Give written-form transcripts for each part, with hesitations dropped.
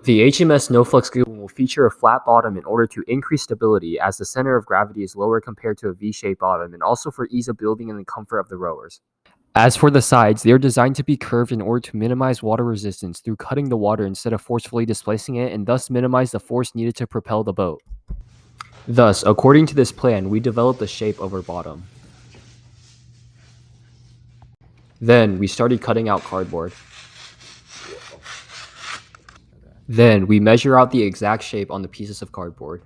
The HMS Flux Given will feature a flat bottom in order to increase stability as the center of gravity is lower compared to a V-shaped bottom, and also for ease of building and the comfort of the rowers. As for the sides, they are designed to be curved in order to minimize water resistance through cutting the water instead of forcefully displacing it, and thus minimize the force needed to propel the boat. Thus, according to this plan, we developed the shape of our bottom. Then, we started cutting out cardboard. Then, we measure out the exact shape on the pieces of cardboard.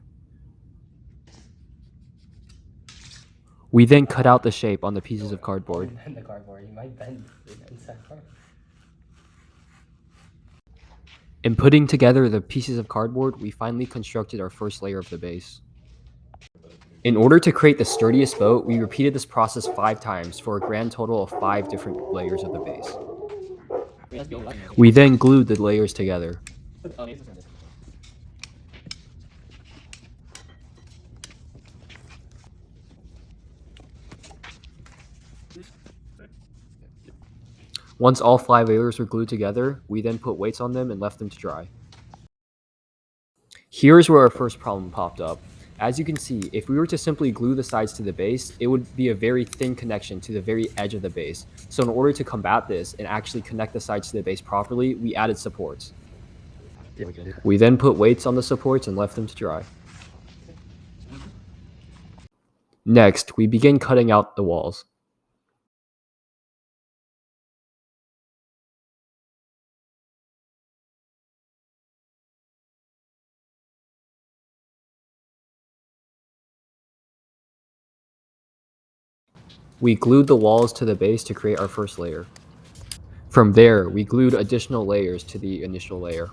We then cut out the shape on the pieces of cardboard. Bend the cardboard. You might bend the inside part. In putting together the pieces of cardboard, we finally constructed our first layer of the base. In order to create the sturdiest boat, we repeated this process 5 times for a grand total of 5 different layers of the base. We then glued the layers together. Once all 5 layers were glued together, we then put weights on them and left them to dry. Here's where our first problem popped up. As you can see, if we were to simply glue the sides to the base, it would be a very thin connection to the very edge of the base. So in order to combat this and actually connect the sides to the base properly, we added supports. We then put weights on the supports and left them to dry. Next, we begin cutting out the walls. We glued the walls to the base to create our first layer. From there, we glued additional layers to the initial layer.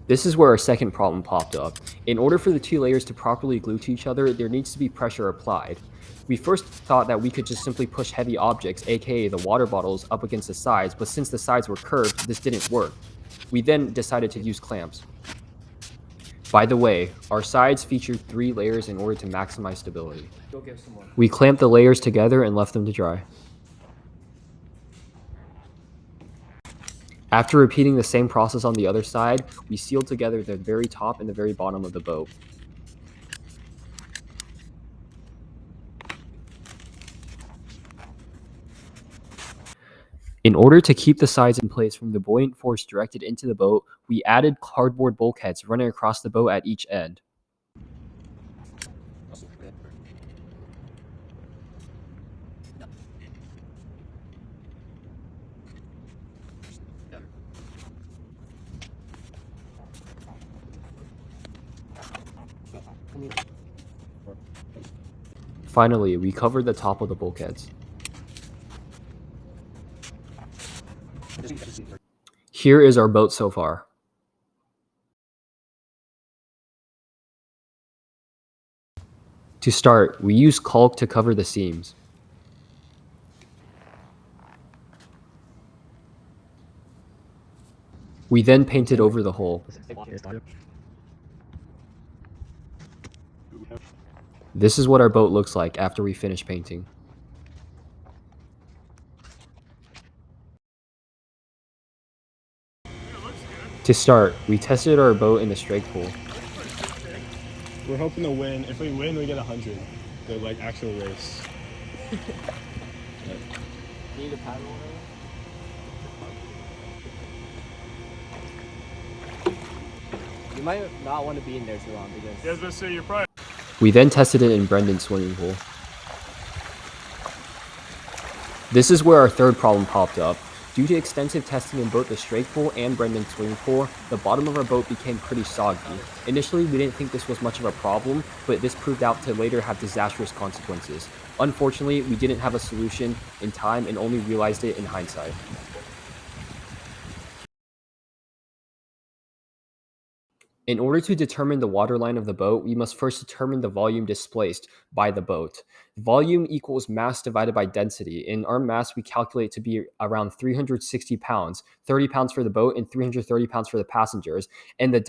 This is where our second problem popped up. In order for the 2 layers to properly glue to each other, there needs to be pressure applied. We first thought that we could just simply push heavy objects, aka the water bottles, up against the sides, but since the sides were curved, this didn't work. We then decided to use clamps. By the way, our sides featured 3 layers in order to maximize stability. We clamped the layers together and left them to dry. After repeating the same process on the other side, we sealed together the very top and the very bottom of the boat. In order to keep the sides in place from the buoyant force directed into the boat, we added cardboard bulkheads running across the boat at each end. Finally, we covered the top of the bulkheads. Here is our boat so far. To start, we use caulk to cover the seams. We then painted over the hull. This is what our boat looks like after we finish painting. To start, we tested our boat in the strake pool. We're hoping to win. If we win, we get 100. The like actual race. Need a paddle? You might not want to be in there too long because. Yes, let's say you're probably. We then tested it in Brendan's swimming pool. This is where our third problem popped up. Due to extensive testing in both the strake pool and Brendan's swimming pool, the bottom of our boat became pretty soggy. Initially, we didn't think this was much of a problem, but this proved out to later have disastrous consequences. Unfortunately, we didn't have a solution in time and only realized it in hindsight. In order to determine the waterline of the boat, we must first determine the volume displaced by the boat. Volume equals mass divided by density. In our mass, we calculate to be around 360 pounds, 30 pounds for the boat and 330 pounds for the passengers. And the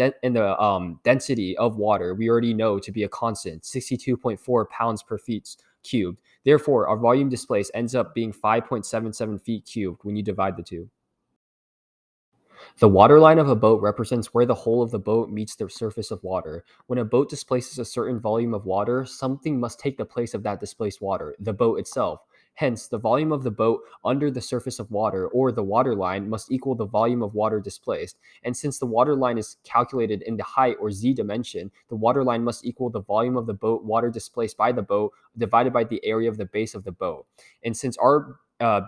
density of water, we already know to be a constant, 62.4 pounds per feet cubed. Therefore, our volume displaced ends up being 5.77 feet cubed when you divide the two. The waterline of a boat represents where the hull of the boat meets the surface of water. When a boat displaces a certain volume of water, something must take the place of that displaced water, the boat itself. Hence, the volume of the boat under the surface of water, or the waterline, must equal the volume of water displaced. And since the waterline is calculated in the height or z dimension, the waterline must equal the volume of the boat water displaced by the boat divided by the area of the base of the boat. And since our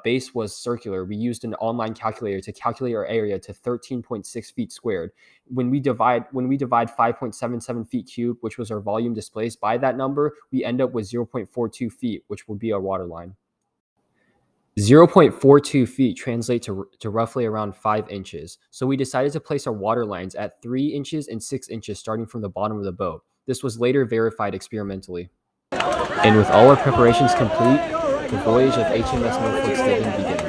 base was circular, we used an online calculator to calculate our area to 13.6 feet squared. When we divide 5.77 feet cubed, which was our volume displaced, by that number, we end up with 0.42 feet, which would be our waterline. 0.42 feet translate to roughly around 5 inches. So we decided to place our water lines at 3 inches and 6 inches starting from the bottom of the boat. This was later verified experimentally. And with all our preparations complete, the voyage of HMS Flux Given begins.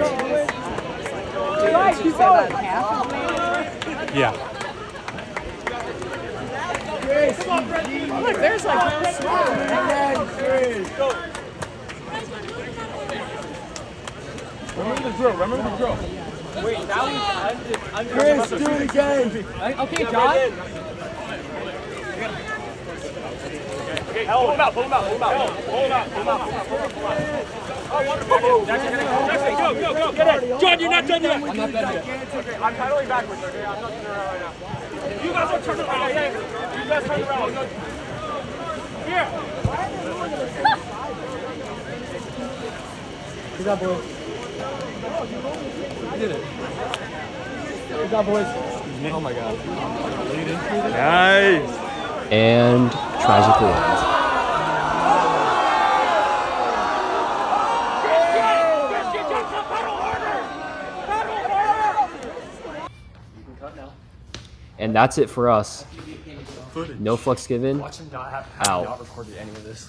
Yeah. Look, there's like Remember the drill. Remember the drill. Wait, that was Chris, do it again. okay, John. Okay, pull him out, pull him out, pull him out. Pull him out, pull him out. Oh, wonderful. Jackson, go. Get it. John, you're not done yet. I'm not done yet. Okay, I'm pedaling backwards, okay? I'm not turning around right now. You guys are turning around, okay? You guys turn around. Here. Good job, boys. You did it. Good job, boys. Oh my God. Nice. And tragically ends. And that's it for us. No Flux Given. Watch him not have Out. not recorded any of this.